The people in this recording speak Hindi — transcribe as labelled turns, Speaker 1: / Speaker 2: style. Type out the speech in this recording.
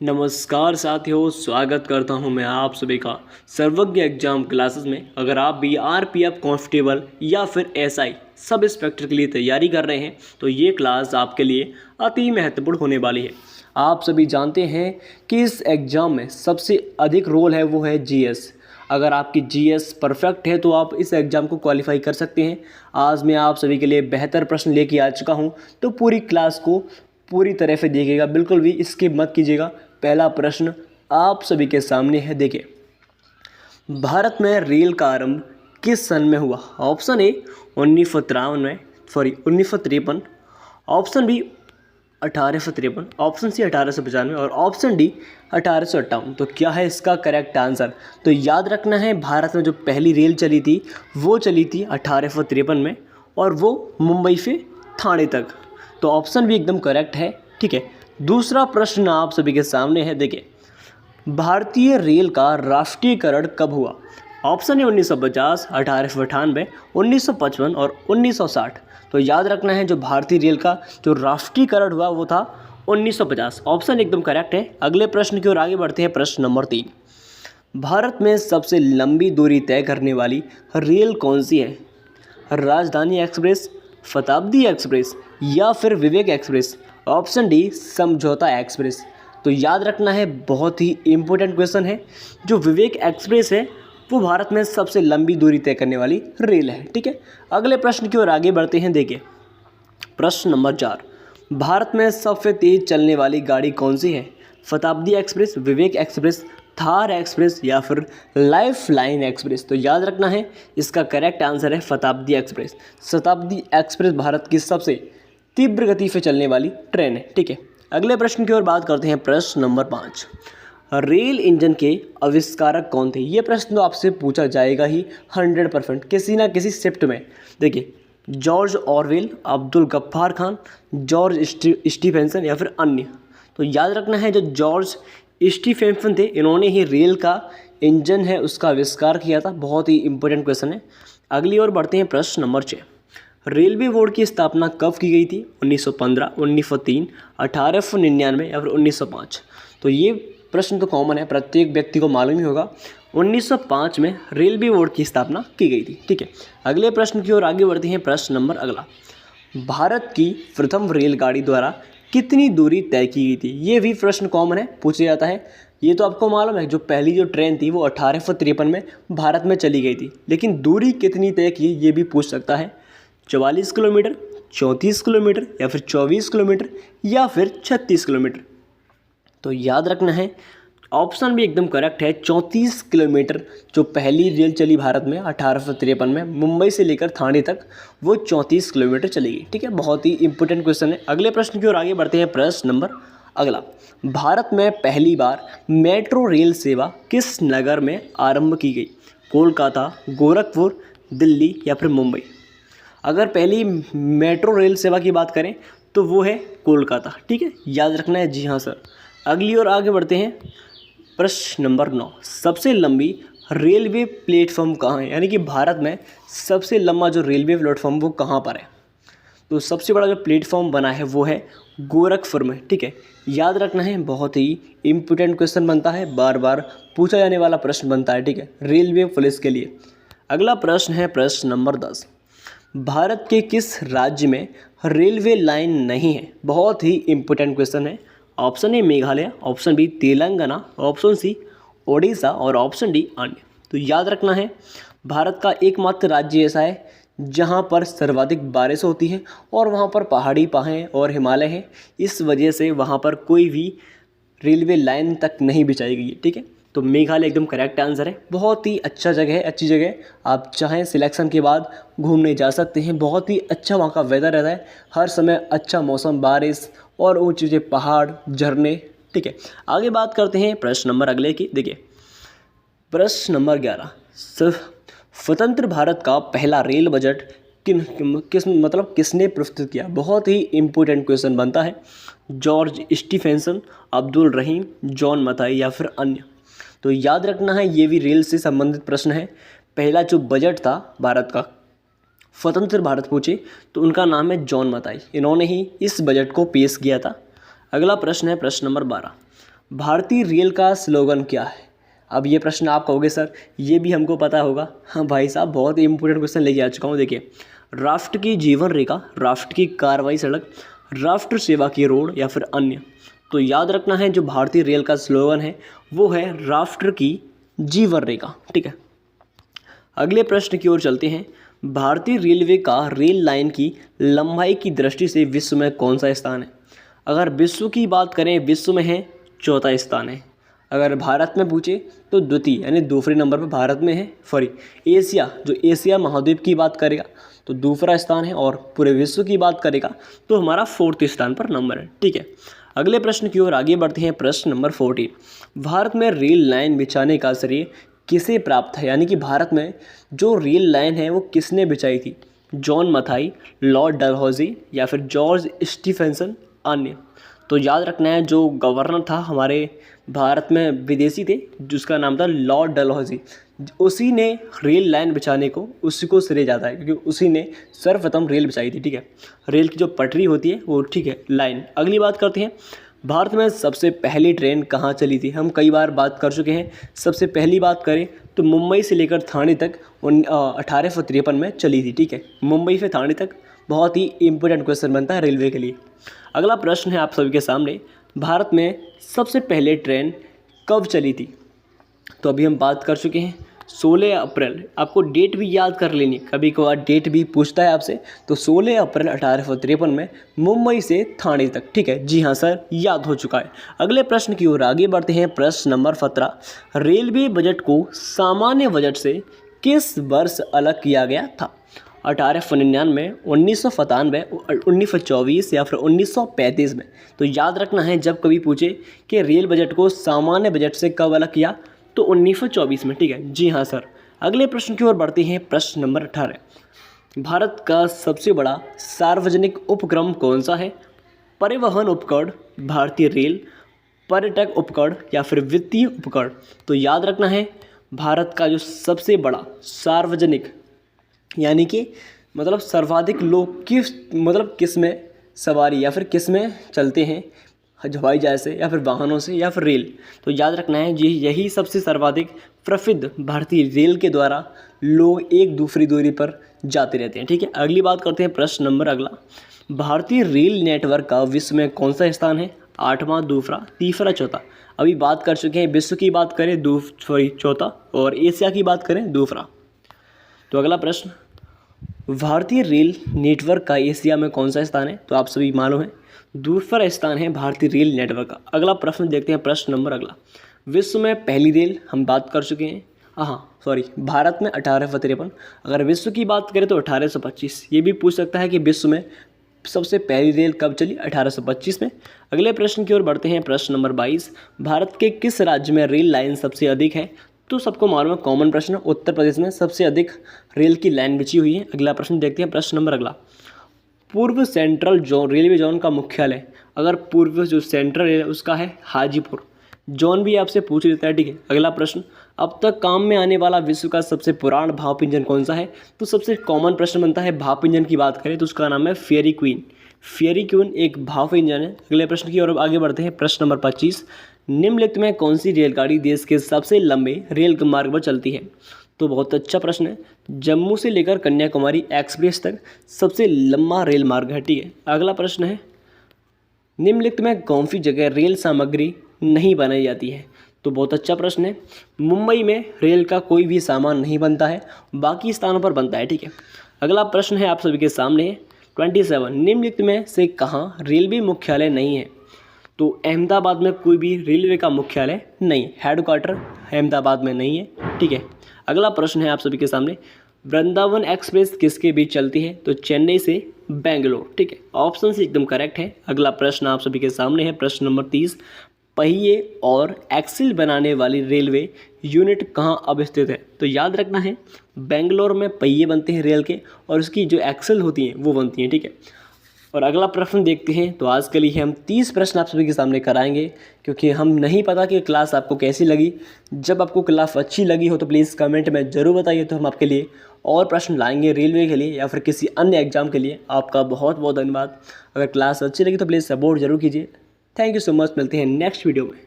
Speaker 1: नमस्कार साथियों, स्वागत करता हूं मैं आप सभी का सर्वज्ञ एग्जाम क्लासेस में। अगर आप भी आरपीएफ कांस्टेबल या फिर एसआई सब इंस्पेक्टर के लिए तैयारी कर रहे हैं तो ये क्लास आपके लिए अति महत्वपूर्ण होने वाली है। आप सभी जानते हैं कि इस एग्ज़ाम में सबसे अधिक रोल है वो है जीएस। अगर आपकी जीएस परफेक्ट है तो आप इस एग्ज़ाम को क्वालिफाई कर सकते हैं। आज मैं आप सभी के लिए बेहतर प्रश्न लेके आ चुका हूँ, तो पूरी क्लास को पूरी तरह से देखिएगा, बिल्कुल भी स्किप मत कीजिएगा। पहला प्रश्न आप सभी के सामने है, देखिए। भारत में रेल का आरंभ किस सन में हुआ? Option A 1953, option B 1853, option C 1895 और ऑप्शन डी 1858। तो क्या है इसका करेक्ट आंसर? तो याद रखना है, भारत में जो पहली रेल चली थी वो चली थी 1853 में, और वो मुंबई से ठाणे तक। तो ऑप्शन भी एकदम करेक्ट है। ठीक है, दूसरा प्रश्न आप सभी के सामने है, देखिए। भारतीय रेल का राष्ट्रीयकरण कब हुआ? ऑप्शन है 1950, 1898, 1955 और 1960। तो याद रखना है, जो भारतीय रेल का जो राष्ट्रीयकरण हुआ वो था 1950। ऑप्शन एकदम करेक्ट है। अगले प्रश्न की ओर आगे बढ़ते हैं। प्रश्न नंबर 3, भारत में सबसे लंबी दूरी तय करने वाली रेल कौन सी है? राजधानी एक्सप्रेस, शताब्दी एक्सप्रेस या फिर विवेक एक्सप्रेस? ऑप्शन डी समझौता एक्सप्रेस। तो याद रखना है, बहुत ही इम्पोर्टेंट क्वेश्चन है। जो विवेक एक्सप्रेस है वो भारत में सबसे लंबी दूरी तय करने वाली रेल है। ठीक है, अगले प्रश्न की ओर आगे बढ़ते हैं। देखिए, प्रश्न नंबर 4, भारत में सबसे तेज चलने वाली गाड़ी कौन सी है? शताब्दी एक्सप्रेस, विवेक एक्सप्रेस, थार एक्सप्रेस या फिर लाइफ लाइन एक्सप्रेस? तो याद रखना है, इसका करेक्ट आंसर है शताब्दी एक्सप्रेस। शताब्दी एक्सप्रेस भारत की सबसे तीव्र गति से चलने वाली ट्रेन है। ठीक है, अगले प्रश्न की ओर बात करते हैं। प्रश्न नंबर 5, रेल इंजन के आविष्कारक कौन थे? ये प्रश्न तो आपसे पूछा जाएगा ही 100% किसी ना किसी शिफ्ट में। देखिए, George Orwell, Abdul Ghaffar Khan, George Stephenson या फिर अन्य? तो याद रखना है, जो जॉर्ज स्टीफेंसन थे, इन्होंने ही रेल का इंजन है उसका आविष्कार किया था। बहुत ही इंपॉर्टेंट क्वेश्चन है। अगली ओर बढ़ते हैं। प्रश्न नंबर 6, रेलवे बोर्ड की स्थापना कब की गई थी? 1915, 1903, 1899 या फिर 1905? तो ये प्रश्न तो कॉमन है, प्रत्येक व्यक्ति को मालूम ही होगा। 1905 में रेलवे बोर्ड की स्थापना की गई थी। ठीक है, अगले प्रश्न की ओर आगे बढ़ते हैं। प्रश्न नंबर अगला, भारत की प्रथम रेलगाड़ी द्वारा कितनी दूरी तय की गई थी? ये भी प्रश्न कॉमन है, पूछा जाता है। ये तो आपको मालूम है, जो पहली जो ट्रेन थी वो 1853 में भारत में चली गई थी, लेकिन दूरी कितनी तय की ये भी पूछ सकता है। 44 किलोमीटर, 34 किलोमीटर या फिर 24 किलोमीटर या फिर 36 किलोमीटर? तो याद रखना है, ऑप्शन भी एकदम करेक्ट है। 34 किलोमीटर जो पहली रेल चली भारत में 1853 में मुंबई से लेकर ठाणे तक, वो 34 किलोमीटर चलेगी। ठीक है, बहुत ही इंपॉर्टेंट क्वेश्चन है। अगले प्रश्न की ओर आगे बढ़ते हैं। प्रश्न नंबर अगला, भारत में पहली बार मेट्रो रेल सेवा किस नगर में आरंभ की गई? कोलकाता, गोरखपुर, दिल्ली या फिर मुंबई? अगर पहली मेट्रो रेल सेवा की बात करें तो वो है कोलकाता। ठीक है, याद रखना है। जी हाँ सर। अगली ओर आगे बढ़ते हैं। प्रश्न नंबर 9, सबसे लंबी रेलवे प्लेटफॉर्म कहाँ है? यानी कि भारत में सबसे लंबा जो रेलवे प्लेटफॉर्म वो कहाँ पर है? तो सबसे बड़ा जो प्लेटफॉर्म बना है वो है गोरखपुर में। ठीक है, याद रखना है, बहुत ही इम्पोर्टेंट क्वेश्चन बनता है, बार बार पूछा जाने वाला प्रश्न बनता है। ठीक है, रेलवे पुलिस के लिए। अगला प्रश्न है प्रश्न नंबर 10, भारत के किस राज्य में रेलवे लाइन नहीं है? बहुत ही इम्पोर्टेंट क्वेश्चन है। Option A Meghalaya, option B Telangana, option C Odisha और ऑप्शन डी अन्य? तो याद रखना है, भारत का एकमात्र राज्य ऐसा है जहां पर सर्वाधिक बारिश होती है और वहां पर पहाड़ी हैं और हिमालय है। इस वजह से वहां पर कोई भी रेलवे लाइन तक नहीं बिछाई गई है। ठीक है, तो मेघालय एकदम करेक्ट आंसर है। बहुत ही अच्छा जगह है, अच्छी जगह है। आप चाहें सिलेक्शन के बाद घूमने जा सकते हैं। बहुत ही अच्छा वहाँ का वेदर रहता है, हर समय अच्छा मौसम, बारिश और ऊँची ऊँचे पहाड़, झरने। ठीक है, आगे बात करते हैं प्रश्न नंबर अगले की। देखिए, प्रश्न नंबर 11, स्वतंत्र भारत का पहला रेल बजट किसने प्रस्तुत किया? बहुत ही इम्पोर्टेंट क्वेश्चन बनता है। जॉर्ज स्टीफेंसन, अब्दुल रहीम, जॉन मथाई या फिर अन्य? तो याद रखना है, ये भी रेल से संबंधित प्रश्न है। पहला जो बजट था भारत का, स्वतंत्र भारत पूछे तो उनका नाम है जॉन मथाई। इन्होंने ही इस बजट को पेश किया था। अगला प्रश्न है प्रश्न नंबर 12, भारतीय रेल का स्लोगन क्या है? अब ये प्रश्न आप कहोगे सर ये भी हमको पता होगा। हाँ भाई साहब, बहुत ही इंपॉर्टेंट क्वेश्चन लेके आ चुका हूँ। देखिए, राष्ट्र की जीवन रेखा, राष्ट्र की कार्रवाई सड़क, राष्ट्र सेवा की रोड या फिर अन्य। तो याद रखना है जो भारतीय रेल का स्लोगन है वो है राष्ट्र की जीवन रेखा। ठीक है, अगले प्रश्न की ओर चलते हैं। भारतीय रेलवे का रेल लाइन की लंबाई की दृष्टि से विश्व में कौन सा स्थान है? अगर विश्व की बात करें, विश्व में है चौथा स्थान है। अगर भारत में पूछे तो द्वितीय यानी दूसरे नंबर पर भारत में है। सॉरी, एशिया, जो एशिया महाद्वीप की बात करेगा तो दूसरा स्थान है, और पूरे विश्व की बात करेगा तो हमारा फोर्थ स्थान पर नंबर है। ठीक है, अगले प्रश्न की ओर आगे बढ़ते हैं। प्रश्न नंबर 14, भारत में रेल लाइन बिछाने का श्रेय किसे प्राप्त है? यानी कि भारत में जो रेल लाइन है वो किसने बिछाई थी? जॉन मथाई, लॉर्ड डलहौजी या फिर जॉर्ज स्टीफेंसन, अन्य। तो याद रखना है जो गवर्नर था हमारे भारत में विदेशी थे जिसका नाम था लॉर्ड डलहौजी, उसी ने रेल लाइन बिछाने को, उसी को श्रेय जाता है क्योंकि उसी ने सर्वप्रथम रेल बिछाई थी। ठीक है, रेल की जो पटरी होती है वो, ठीक है, लाइन। अगली बात करते हैं, भारत में सबसे पहली ट्रेन कहाँ चली थी? हम कई बार बात कर चुके हैं। सबसे पहली बात करें तो मुंबई से लेकर थाने तक 1853 में चली थी। ठीक है, मुंबई से थाने तक। बहुत ही इंपॉर्टेंट क्वेश्चन बनता है रेलवे के लिए। अगला प्रश्न है आप सभी के सामने, भारत में सबसे पहले ट्रेन कब चली थी? तो अभी हम बात कर चुके हैं 16 अप्रैल। आपको डेट भी याद कर लेनी, कभी कभार डेट भी पूछता है आपसे। तो 16 अप्रैल 1853 में मुंबई से थाने तक। ठीक है, जी हाँ सर, याद हो चुका है। अगले प्रश्न की ओर आगे बढ़ते हैं। प्रश्न नंबर 17, रेलवे बजट को सामान्य बजट से किस वर्ष अलग किया गया था? 1899, 1997, 1924 या फिर 1935 में। तो याद रखना है जब कभी पूछे कि रेल बजट को सामान्य बजट से कब अलग किया तो 1924 में। ठीक है, जी हाँ सर। अगले प्रश्न की ओर बढ़ते हैं। प्रश्न नंबर 18, भारत का सबसे बड़ा सार्वजनिक उपक्रम कौन सा है? परिवहन उपकरण, भारतीय रेल, पर्यटक उपकरण या फिर वित्तीय उपकरण। तो याद रखना है भारत का जो सबसे बड़ा सार्वजनिक यानी कि मतलब सर्वाधिक लोग किस में सवारी या फिर किस में चलते हैं, हवाई जहाज से या फिर वाहनों से या फिर रेल। तो याद रखना है यही सबसे सर्वाधिक प्रसिद्ध भारतीय रेल के द्वारा लोग एक दूसरी दूरी पर जाते रहते हैं। ठीक है, अगली बात करते हैं। प्रश्न नंबर अगला, भारतीय रेल नेटवर्क का विश्व में कौन सा स्थान है? 8वां, दूसरा, तीसरा, चौथा। अभी बात कर चुके हैं, विश्व की बात करें चौथा, और एशिया की बात करें दूसरा। तो अगला प्रश्न, भारतीय रेल नेटवर्क का एशिया में कौन सा स्थान है? तो आप सभी मालूम है दूसरा स्थान है भारतीय रेल नेटवर्क का। अगला प्रश्न देखते हैं। प्रश्न नंबर अगला, विश्व में पहली रेल हम बात कर चुके हैं। भारत में 1853। अगर विश्व की बात करें तो 1825। ये भी पूछ सकता है कि विश्व में सबसे पहली रेल कब चली? 1825 में। अगले प्रश्न की ओर बढ़ते हैं। प्रश्न नंबर 22, भारत के किस राज्य में रेल लाइन सबसे अधिक है? तो सबको मालूम है, कॉमन प्रश्न, उत्तर प्रदेश में सबसे अधिक रेल की लाइन बिछी हुई है। अगला प्रश्न देखते हैं। प्रश्न नंबर अगला, पूर्व सेंट्रल जोन रेलवे जोन का मुख्यालय, अगर पूर्व जो सेंट्रल है उसका है हाजीपुर। जोन भी आपसे पूछ लेता है। ठीक है, अगला प्रश्न, अब तक काम में आने वाला विश्व का सबसे पुराना भाप इंजन कौन सा है? तो सबसे कॉमन प्रश्न बनता है भाप इंजन की बात करें तो उसका नाम है फेयरी क्वीन। फेयरी क्वीन एक भाप इंजन है। अगले प्रश्न की ओर आगे बढ़ते हैं। प्रश्न नंबर 25, निम्नलिखित में कौन सी रेलगाड़ी देश के सबसे लंबे रेल मार्ग पर चलती है? तो बहुत अच्छा प्रश्न है, जम्मू से लेकर कन्याकुमारी एक्सप्रेस तक सबसे लंबा रेल मार्ग है। ठीक है, अगला प्रश्न है, निम्नलिखित में कौन सी जगह रेल सामग्री नहीं बनाई जाती है? तो बहुत अच्छा प्रश्न है, मुंबई में रेल का कोई भी सामान नहीं बनता है, बाकी स्थानों पर बनता है। ठीक है, अगला प्रश्न है आप सभी के सामने 27, निम्नलिखित में से कहाँ रेलवे मुख्यालय नहीं है? तो अहमदाबाद में कोई भी रेलवे का मुख्यालय नहीं, हेडक्वार्टर अहमदाबाद में नहीं है। ठीक है, अगला प्रश्न है आप सभी के सामने, वृंदावन एक्सप्रेस किसके बीच चलती है? तो चेन्नई से बेंगलोर। ठीक है, ऑप्शन से एकदम करेक्ट है। अगला प्रश्न आप सभी के सामने है। प्रश्न नंबर 30, पहिए और एक्सिल बनाने वाली रेलवे यूनिट कहाँ अवस्थित है? तो याद रखना है बेंगलोर में पहिए बनते हैं रेल के, और उसकी जो एक्सिल होती हैं वो बनती हैं। ठीक है, और अगला प्रश्न देखते हैं। तो आज के लिए हम 30 प्रश्न आप सभी के सामने कराएंगे, क्योंकि हम नहीं पता कि क्लास आपको कैसी लगी। जब आपको क्लास अच्छी लगी हो तो प्लीज़ कमेंट में ज़रूर बताइए, तो हम आपके लिए और प्रश्न लाएंगे रेलवे के लिए या फिर किसी अन्य एग्जाम के लिए। आपका बहुत बहुत धन्यवाद। अगर क्लास अच्छी लगी तो प्लीज़ सपोर्ट जरूर कीजिए। थैंक यू सो मच, मिलते हैं नेक्स्ट वीडियो में।